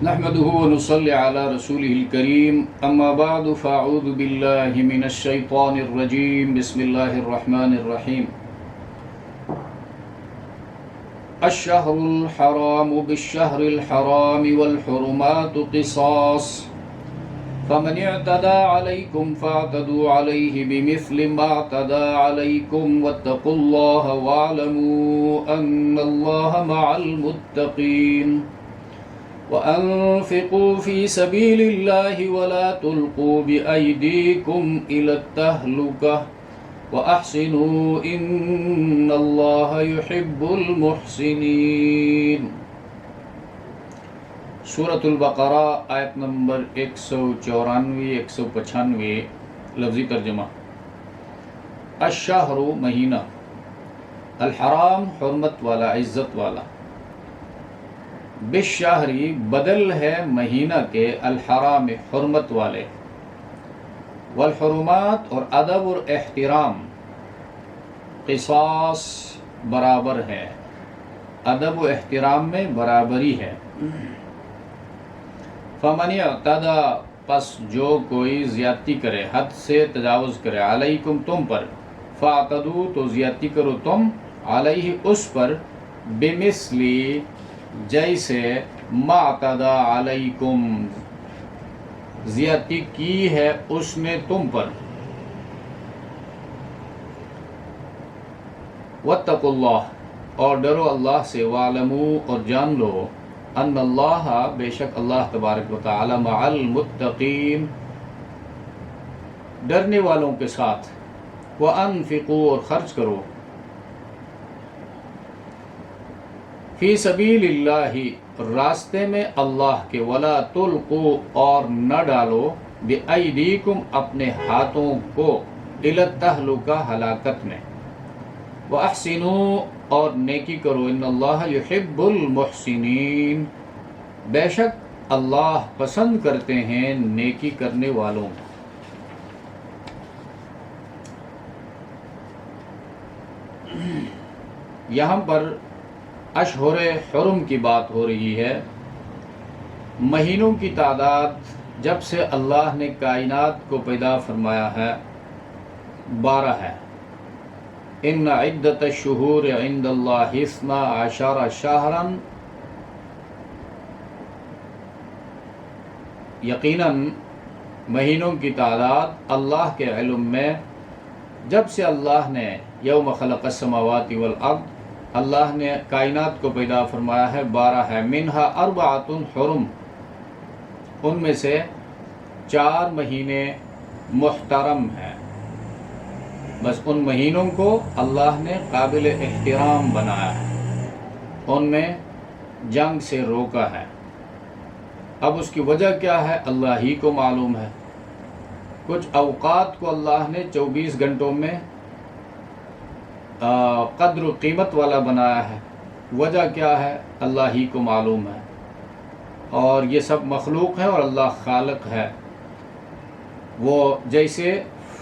نحمده ونصلي على رسوله الكريم أما بعد فأعوذ بالله من الشيطان الرجيم بسم الله الرحمن الرحيم الشهر الحرام بالشهر الحرام والحرمات قصاص فمن اعتدى عليكم فاعتدوا عليه بمثل ما اعتدى عليكم واتقوا الله واعلموا أن الله مع المتقين وأنفقوا في سبيل الله ولا تلقوا بأيديكم إلى التهلكة وأحسنوا إن الله يحب المحسنين۔ سورۃ البقرہ آیت نمبر 194 195 لفظی ترجمہ۔ الشہر مہینہ، الحرام حرمت والا عزت والا، بالشہری بدل ہے مہینہ کے، الحرام حرمت والے، والحرمات اور ادب اور احترام، قصاص برابر ہے، ادب و احترام میں برابری ہے۔ فمن اعتدى پس جو کوئی زیادتی کرے، حد سے تجاوز کرے، علیکم تم پر، فاعتدوا تو زیادتی کرو تم، علیہ اس پر، بمثلی جیسے ما اعتدى علیکم زیادتی کی ہے اس نے تم پر، واتقوا اللہ اور ڈرو اللہ سے، واعلموا اور جان لو، ان اللہ بے شک اللہ تبارک و تعالی مع المتقین ڈرنے والوں کے ساتھ، وانفقوا اور خرچ کرو، فی سبیل اللہ راستے میں اللہ کے، ولا تلقوا اور نہ ڈالو، بأیدیکم اپنے ہاتھوں کو، الی التہلکہ ہلاکت میں، واحسنوا اور نیکی کرو، ان اللہ یحب المحسنین بے شک اللہ پسند کرتے ہیں نیکی کرنے والوں کو۔ یہاں پر اشہر حرم کی بات ہو رہی ہے۔ مہینوں کی تعداد جب سے اللہ نے کائنات کو پیدا فرمایا ہے 12 ہے۔ ان عدت الشہور عند اللہ 12 شہرا، یقیناً مہینوں کی تعداد اللہ کے علم میں جب سے اللہ نے یوم خلق السماوات والارض اللہ نے کائنات کو پیدا فرمایا ہے 12 ہے، منہا 4 حرم، ان میں سے 4 مہینے محترم ہیں، بس ان مہینوں کو اللہ نے قابل احترام بنایا ہے، ان میں جنگ سے روکا ہے۔ اب اس کی وجہ کیا ہے اللہ ہی کو معلوم ہے۔ کچھ اوقات کو اللہ نے 24 گھنٹوں میں قدر و قیمت والا بنایا ہے، وجہ کیا ہے اللہ ہی کو معلوم ہے، اور یہ سب مخلوق ہے اور اللہ خالق ہے، وہ جیسے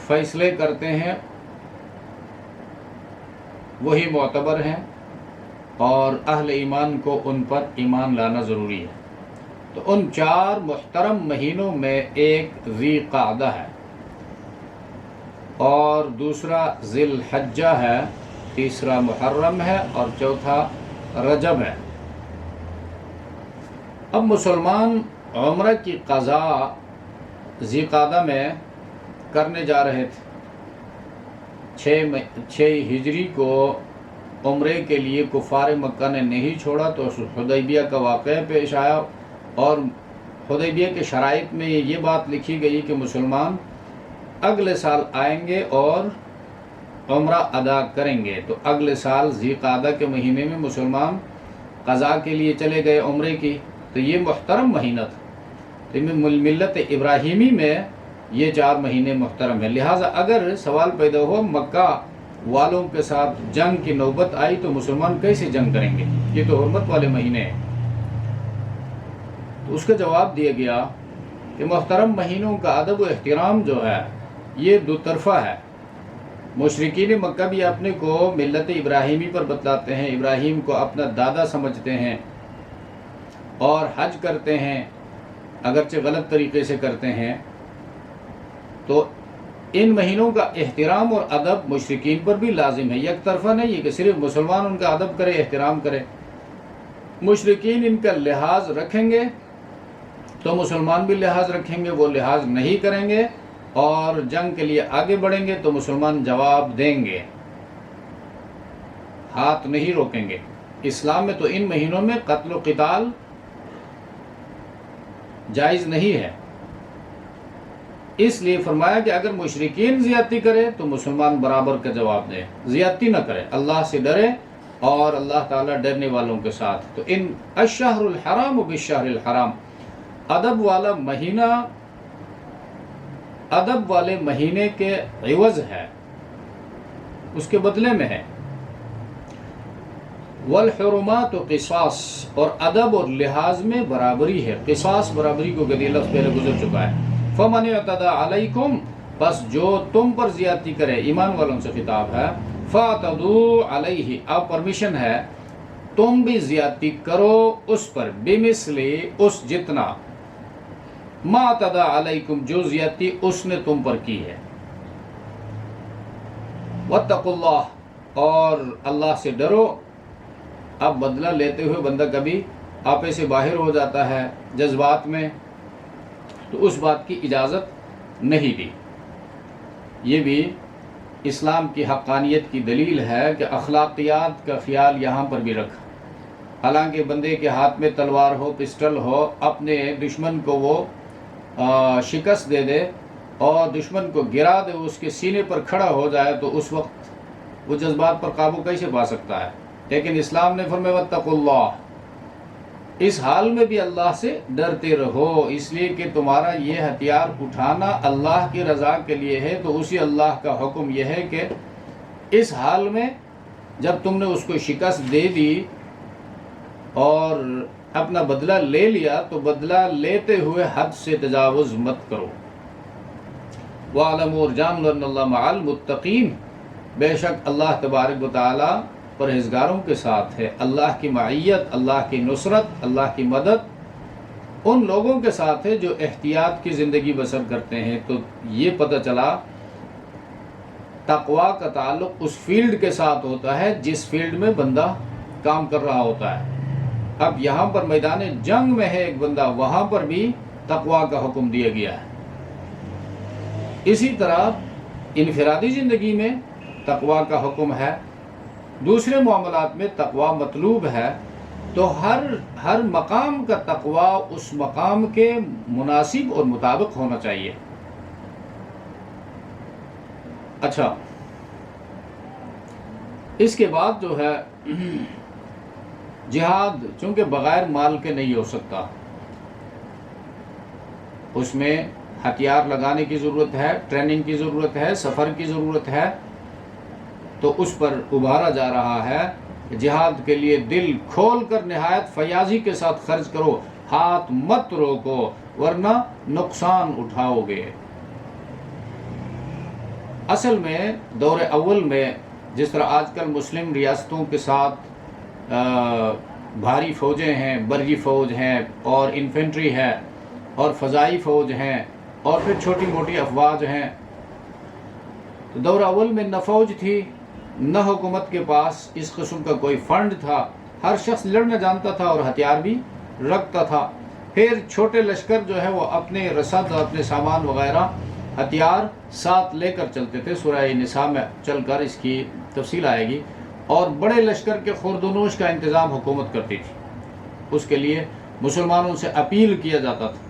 فیصلے کرتے ہیں وہی معتبر ہیں، اور اہل ایمان کو ان پر ایمان لانا ضروری ہے۔ تو ان 4 محترم مہینوں میں ایک ذی قعدہ ہے، اور دوسرا ذی الحجہ ہے، تیسرا محرم ہے، اور چوتھا رجب ہے۔ اب مسلمان عمرہ کی قضا ذی قعدہ میں کرنے جا رہے تھے، 6 ہجری کو عمرے کے لیے کفار مکہ نے نہیں چھوڑا، تو حدیبیہ کا واقعہ پیش آیا، اور حدیبیہ کے شرائط میں یہ بات لکھی گئی کہ مسلمان اگلے سال آئیں گے اور عمرہ ادا کریں گے۔ تو اگلے سال ذی قعدہ کے مہینے میں مسلمان قضاء کے لیے چلے گئے عمرے کی، تو یہ محترم مہینہ تھا۔ تو ملت ابراہیمی میں یہ 4 مہینے محترم ہیں، لہٰذا اگر سوال پیدا ہوا مکہ والوں کے ساتھ جنگ کی نوبت آئی تو مسلمان کیسے جنگ کریں گے، یہ تو حرمت والے مہینے ہیں۔ تو اس کا جواب دیا گیا کہ محترم مہینوں کا ادب و احترام جو ہے یہ 2 طرفہ ہے۔ مشرکین مکہ بھی اپنے کو ملت ابراہیمی پر بتلاتے ہیں، ابراہیم کو اپنا دادا سمجھتے ہیں، اور حج کرتے ہیں اگرچہ غلط طریقے سے کرتے ہیں، تو ان مہینوں کا احترام اور ادب مشرکین پر بھی لازم ہے۔ یک طرفہ نہیں ہے کہ صرف مسلمان ان کا ادب کرے، احترام کرے۔ مشرکین ان کا لحاظ رکھیں گے تو مسلمان بھی لحاظ رکھیں گے، وہ لحاظ نہیں کریں گے اور جنگ کے لیے آگے بڑھیں گے تو مسلمان جواب دیں گے، ہاتھ نہیں روکیں گے۔ اسلام میں تو ان مہینوں میں قتل و قتال جائز نہیں ہے، اس لیے فرمایا کہ اگر مشرکین زیادتی کرے تو مسلمان برابر کا جواب دے، زیادتی نہ کرے، اللہ سے ڈرے اور اللہ تعالیٰ ڈرنے والوں کے ساتھ۔ تو ان الشہر الحرام بالشہر الحرام، ادب والا مہینہ ادب والے مہینے کے عوض ہے، اس کے بدلے میں ہے۔ والحرمات قصاص، اور ادب اور لحاظ میں برابری ہے۔ قصاص برابری کو گدی لفظ پہلے گزر چکا ہے۔ فمن اعتدى علیکم، بس جو تم پر زیادتی کرے، ایمان والوں سے خطاب ہے، فاعتدوا علیہ، اب پرمیشن ہے تم بھی زیادتی کرو اس پر، بمثل، اس جتنا، ما اعتدى علیکم، جو زیادتی اس نے تم پر کی ہے۔ واتقوا اللہ، اور اللہ سے ڈرو۔ اب بدلہ لیتے ہوئے بندہ کبھی آپے سے باہر ہو جاتا ہے جذبات میں، تو اس بات کی اجازت نہیں دی۔ یہ بھی اسلام کی حقانیت کی دلیل ہے کہ اخلاقیات کا خیال یہاں پر بھی رکھا۔ حالانکہ بندے کے ہاتھ میں تلوار ہو، پسٹل ہو، اپنے دشمن کو وہ شکست دے دے اور دشمن کو گرا دے، اس کے سینے پر کھڑا ہو جائے، تو اس وقت وہ جذبات پر قابو کیسے پا سکتا ہے؟ لیکن اسلام نے فرمایا واتقوا اللہ، اس حال میں بھی اللہ سے ڈرتے رہو، اس لیے کہ تمہارا یہ ہتھیار اٹھانا اللہ کی رضا کے لیے ہے۔ تو اسی اللہ کا حکم یہ ہے کہ اس حال میں جب تم نے اس کو شکست دے دی اور اپنا بدلہ لے لیا، تو بدلہ لیتے ہوئے حد سے تجاوز مت کرو۔ وَاعْلَمُوا، اور جان لو، ان اللہ مع المتقین، بے شک اللہ تبارک و تعالی پرہیزگاروں کے ساتھ ہے۔ اللہ کی معیت، اللہ کی نصرت، اللہ کی مدد ان لوگوں کے ساتھ ہے جو احتیاط کی زندگی بسر کرتے ہیں۔ تو یہ پتہ چلا تقویٰ کا تعلق اس فیلڈ کے ساتھ ہوتا ہے جس فیلڈ میں بندہ کام کر رہا ہوتا ہے۔ اب یہاں پر میدان جنگ میں ہے ایک بندہ، وہاں پر بھی تقویٰ کا حکم دیا گیا ہے۔ اسی طرح انفرادی زندگی میں تقویٰ کا حکم ہے، دوسرے معاملات میں تقویٰ مطلوب ہے۔ تو ہر مقام کا تقویٰ اس مقام کے مناسب اور مطابق ہونا چاہیے۔ اچھا، اس کے بعد جو ہے جہاد، چونکہ بغیر مال کے نہیں ہو سکتا، اس میں ہتھیار لگانے کی ضرورت ہے، ٹریننگ کی ضرورت ہے، سفر کی ضرورت ہے، تو اس پر ابھارا جا رہا ہے کہ جہاد کے لیے دل کھول کر نہایت فیاضی کے ساتھ خرچ کرو، ہاتھ مت روکو ورنہ نقصان اٹھاؤ گے۔ اصل میں دور اول میں جس طرح آج کل مسلم ریاستوں کے ساتھ بھاری فوجیں ہیں، بری فوج ہیں اور انفینٹری ہے اور فضائی فوج ہیں اور پھر چھوٹی موٹی افواج ہیں، تو دور اول میں نہ فوج تھی نہ حکومت کے پاس اس قسم کا کوئی فنڈ تھا، ہر شخص لڑنا جانتا تھا اور ہتھیار بھی رکھتا تھا۔ پھر چھوٹے لشکر جو ہے وہ اپنے رسد، اپنے سامان وغیرہ، ہتھیار ساتھ لے کر چلتے تھے۔ سورہ نساء میں چل کر اس کی تفصیل آئے گی۔ اور بڑے لشکر کے خوردونوش کا انتظام حکومت کرتی تھی، اس کے لیے مسلمانوں سے اپیل کیا جاتا تھا۔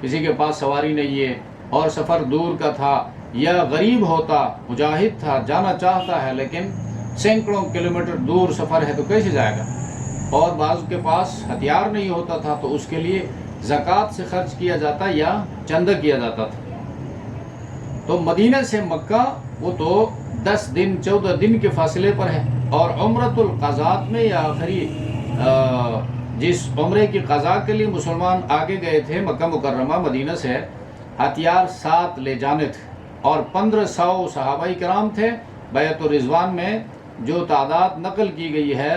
کسی کے پاس سواری نہیں ہے اور سفر دور کا تھا یا غریب ہوتا، مجاہد تھا، جانا چاہتا ہے لیکن سینکڑوں کلومیٹر دور سفر ہے تو کیسے جائے گا، اور بعض کے پاس ہتھیار نہیں ہوتا تھا، تو اس کے لیے زکوٰۃ سے خرچ کیا جاتا یا چندہ کیا جاتا تھا۔ تو مدینہ سے مکہ وہ تو 10 دن 14 دن کے فاصلے پر ہے، اور عمرۃ القضاء میں یا آخری جس عمرے کی قضاء کے لیے مسلمان آگے گئے تھے مکہ مکرمہ مدینہ سے، ہتھیار ساتھ لے جانے تھے، اور 1500 صحابہ کرام تھے۔ بیعت الرضوان میں جو تعداد نقل کی گئی ہے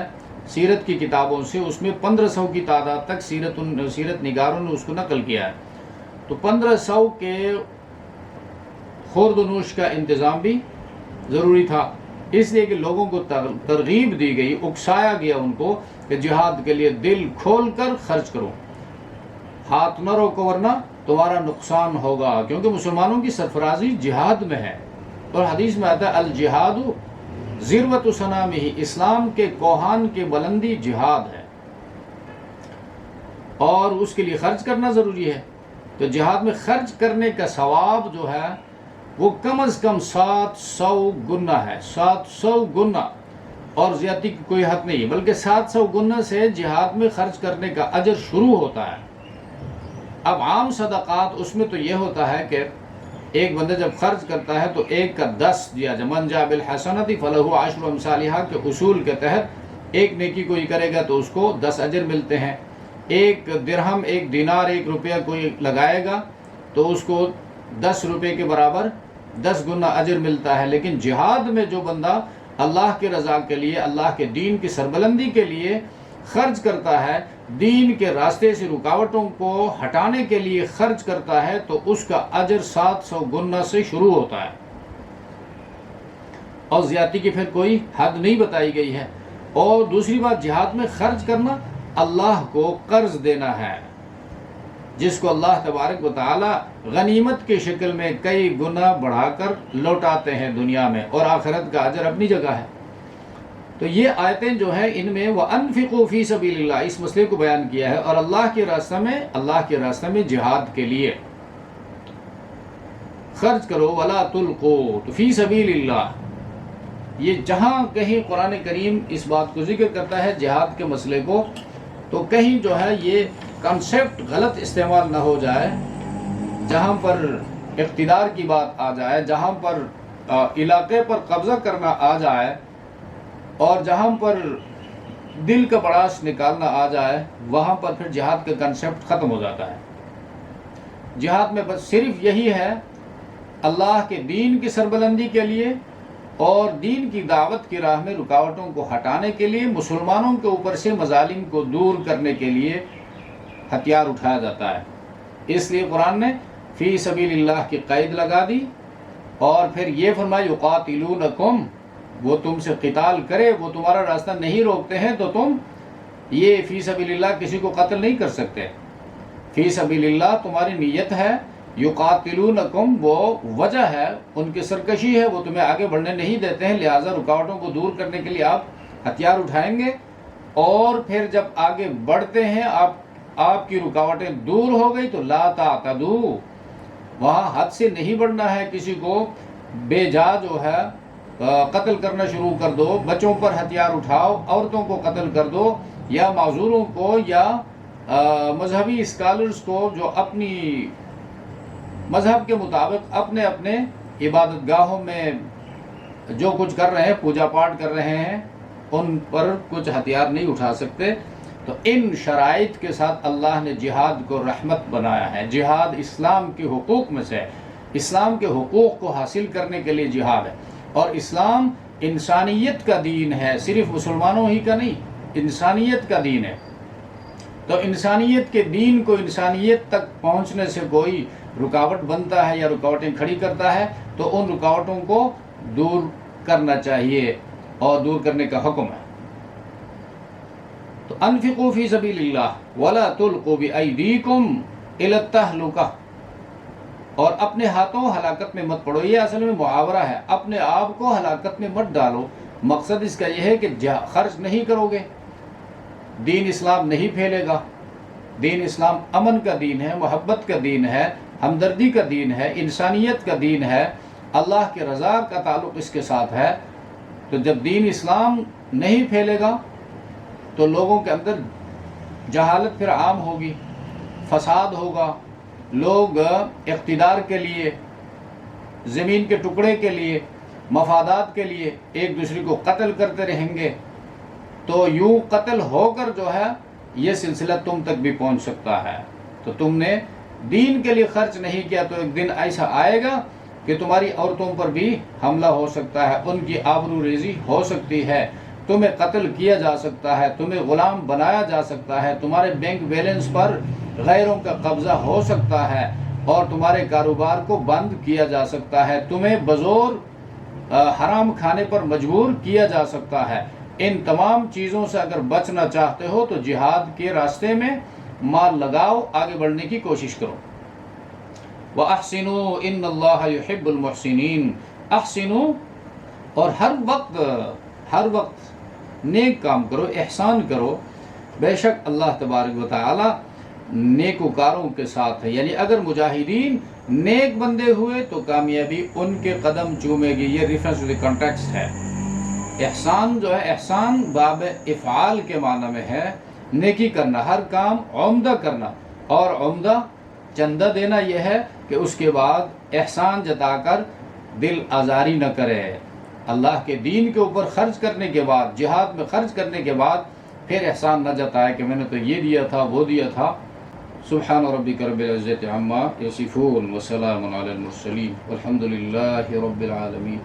سیرت کی کتابوں سے، اس میں 1500 کی تعداد تک سیرت نگاروں نے اس کو نقل کیا ہے۔ تو 1500 کے خورد و نوش کا انتظام بھی ضروری تھا، اس لیے کہ لوگوں کو ترغیب دی گئی، اکسایا گیا ان کو کہ جہاد کے لیے دل کھول کر خرچ کرو، ہاتھ نہ روکو ورنہ تمہارا نقصان ہوگا، کیونکہ مسلمانوں کی سرفرازی جہاد میں ہے۔ اور حدیث میں آتا ہے الجہاد ذروۃ سنامہ، اسلام کے کوہان کی بلندی جہاد ہے، اور اس کے لیے خرچ کرنا ضروری ہے۔ تو جہاد میں خرچ کرنے کا ثواب جو ہے وہ کم از کم 700 گنا ہے، 700 گنا، اور زیادتی کی کوئی حد نہیں، بلکہ 700 گنا سے جہاد میں خرچ کرنے کا اجر شروع ہوتا ہے۔ اب عام صدقات اس میں تو یہ ہوتا ہے کہ ایک بندہ جب خرچ کرتا ہے تو 1 کا 10 دیا جائے، من جاء بالحسنۃ فلہ عشر امثالھا کے اصول کے تحت ایک نیکی کوئی کرے گا تو اس کو 10 اجر ملتے ہیں، 1 درہم، 1 دینار، 1 روپیہ کوئی لگائے گا تو اس کو 10 روپے کے برابر 10 گنا اجر ملتا ہے۔ لیکن جہاد میں جو بندہ اللہ کی رضا کے لیے، اللہ کے دین کی سربلندی کے لیے خرچ کرتا ہے، دین کے راستے سے رکاوٹوں کو ہٹانے کے لیے خرچ کرتا ہے، تو اس کا اجر 700 گنا سے شروع ہوتا ہے، اور زیادتی کی پھر کوئی حد نہیں بتائی گئی ہے۔ اور دوسری بات، جہاد میں خرچ کرنا اللہ کو قرض دینا ہے، جس کو اللہ تبارک و تعالی غنیمت کی شکل میں کئی گنا بڑھا کر لوٹاتے ہیں دنیا میں، اور آخرت کا اجر اپنی جگہ ہے۔ تو یہ آیتیں جو ہیں ان میں وَأَنفِقُوا فِي سَبِيلِ اللَّهِ اس مسئلے کو بیان کیا ہے، اور اللہ کے راستہ میں جہاد کے لیے خرچ کرو، وَلَا تُلْقُوا، تو فی سبیل اللہ، یہ جہاں کہیں قرآن کریم اس بات کو ذکر کرتا ہے جہاد کے مسئلے کو، تو کہیں جو ہے یہ کنسیپٹ غلط استعمال نہ ہو جائے، جہاں پر اقتدار کی بات آ جائے، جہاں پر علاقے پر قبضہ کرنا آ جائے، اور جہاں پر دل کا بڑاس نکالنا آ جائے، وہاں پر پھر جہاد کا کنسیپٹ ختم ہو جاتا ہے۔ جہاد میں بس صرف یہی ہے، اللہ کے دین کی سربلندی کے لیے اور دین کی دعوت کی راہ میں رکاوٹوں کو ہٹانے کے لیے، مسلمانوں کے اوپر سے مظالم کو دور کرنے کے لیے ہتھیار اٹھایا جاتا ہے۔ اس لیے قرآن نے فی سبیل اللہ کی قید لگا دی، اور پھر یہ فرمایا یقاتلونکم، وہ تم سے قتال کرے، وہ تمہارا راستہ نہیں روکتے ہیں تو تم یہ فی سبیل اللہ کسی کو قتل نہیں کر سکتے۔ فی سبیل اللہ تمہاری نیت ہے، یقاتلونکم وہ وجہ ہے، ان کی سرکشی ہے، وہ تمہیں آگے بڑھنے نہیں دیتے ہیں، لہٰذا رکاوٹوں کو دور کرنے کے لیے آپ ہتھیار اٹھائیں گے، اور پھر جب آگے بڑھتے ہیں آپ کی رکاوٹیں دور ہو گئی تو لا تعتدوا، وہاں حد سے نہیں بڑھنا ہے، کسی کو بے جا جو ہے قتل کرنا شروع کر دو، بچوں پر ہتھیار اٹھاؤ، عورتوں کو قتل کر دو، یا معذوروں کو، یا مذہبی اسکالرز کو جو اپنی مذہب کے مطابق اپنے اپنے عبادت گاہوں میں جو کچھ کر رہے ہیں، پوجا پاٹ کر رہے ہیں، ان پر کچھ ہتھیار نہیں اٹھا سکتے۔ تو ان شرائط کے ساتھ اللہ نے جہاد کو رحمت بنایا ہے۔ جہاد اسلام کے حقوق میں سے، اسلام کے حقوق کو حاصل کرنے کے لیے جہاد ہے، اور اسلام انسانیت کا دین ہے، صرف مسلمانوں ہی کا نہیں، انسانیت کا دین ہے۔ تو انسانیت کے دین کو انسانیت تک پہنچنے سے کوئی رکاوٹ بنتا ہے یا رکاوٹیں کھڑی کرتا ہے تو ان رکاوٹوں کو دور کرنا چاہیے، اور دور کرنے کا حکم ہے۔ تو انفقوا فی سبیل اللہ ولا تلقوا بایدیکم الی التہلکہ، اور اپنے ہاتھوں ہلاکت میں مت پڑو۔ یہ اصل میں محاورہ ہے، اپنے آپ کو ہلاکت میں مت ڈالو۔ مقصد اس کا یہ ہے کہ خرچ نہیں کرو گے، دین اسلام نہیں پھیلے گا۔ دین اسلام امن کا دین ہے، محبت کا دین ہے، ہمدردی کا دین ہے، انسانیت کا دین ہے، اللہ کے رضا کا تعلق اس کے ساتھ ہے۔ تو جب دین اسلام نہیں پھیلے گا تو لوگوں کے اندر جہالت پھر عام ہوگی، فساد ہوگا، لوگ اقتدار کے لیے، زمین کے ٹکڑے کے لیے، مفادات کے لیے ایک دوسرے کو قتل کرتے رہیں گے۔ تو یوں قتل ہو کر جو ہے یہ سلسلہ تم تک بھی پہنچ سکتا ہے۔ تو تم نے دین کے لیے خرچ نہیں کیا تو ایک دن ایسا آئے گا کہ تمہاری عورتوں پر بھی حملہ ہو سکتا ہے، ان کی آبرو ریزی ہو سکتی ہے، تمہیں قتل کیا جا سکتا ہے، تمہیں غلام بنایا جا سکتا ہے، تمہارے بینک بیلنس پر غیروں کا قبضہ ہو سکتا ہے اور تمہارے کاروبار کو بند کیا جا سکتا ہے، تمہیں بزور حرام کھانے پر مجبور کیا جا سکتا ہے۔ ان تمام چیزوں سے اگر بچنا چاہتے ہو تو جہاد کے راستے میں مال لگاؤ، آگے بڑھنے کی کوشش کرو۔ وَأَحْسِنُوا إِنَّ اللَّهَ يُحِبُّ الْمُحْسِنِينَ، احسنوا، اور ہر وقت نیک کام کرو، احسان کرو، بے شک اللہ تبارک و تعالی نیکوکاروں کے ساتھ ہے۔ یعنی اگر مجاہدین نیک بندے ہوئے تو کامیابی ان کے قدم چومے گی۔ یہ ریفرنس ٹو دی کانٹیکسٹ ہے۔ احسان جو ہے، احسان باب افعال کے معنی میں ہے، نیکی کرنا، ہر کام عمدہ کرنا، اور عمدہ چندہ دینا یہ ہے کہ اس کے بعد احسان جتا کر دل آزاری نہ کرے۔ اللہ کے دین کے اوپر خرچ کرنے کے بعد، جہاد میں خرچ کرنے کے بعد پھر احسان نہ جتائے کہ میں نے تو یہ دیا تھا، وہ دیا تھا۔ سبحان ربک رب العزت عما یصفون وسلام علی المرسلین والحمد للہ رب العالمین۔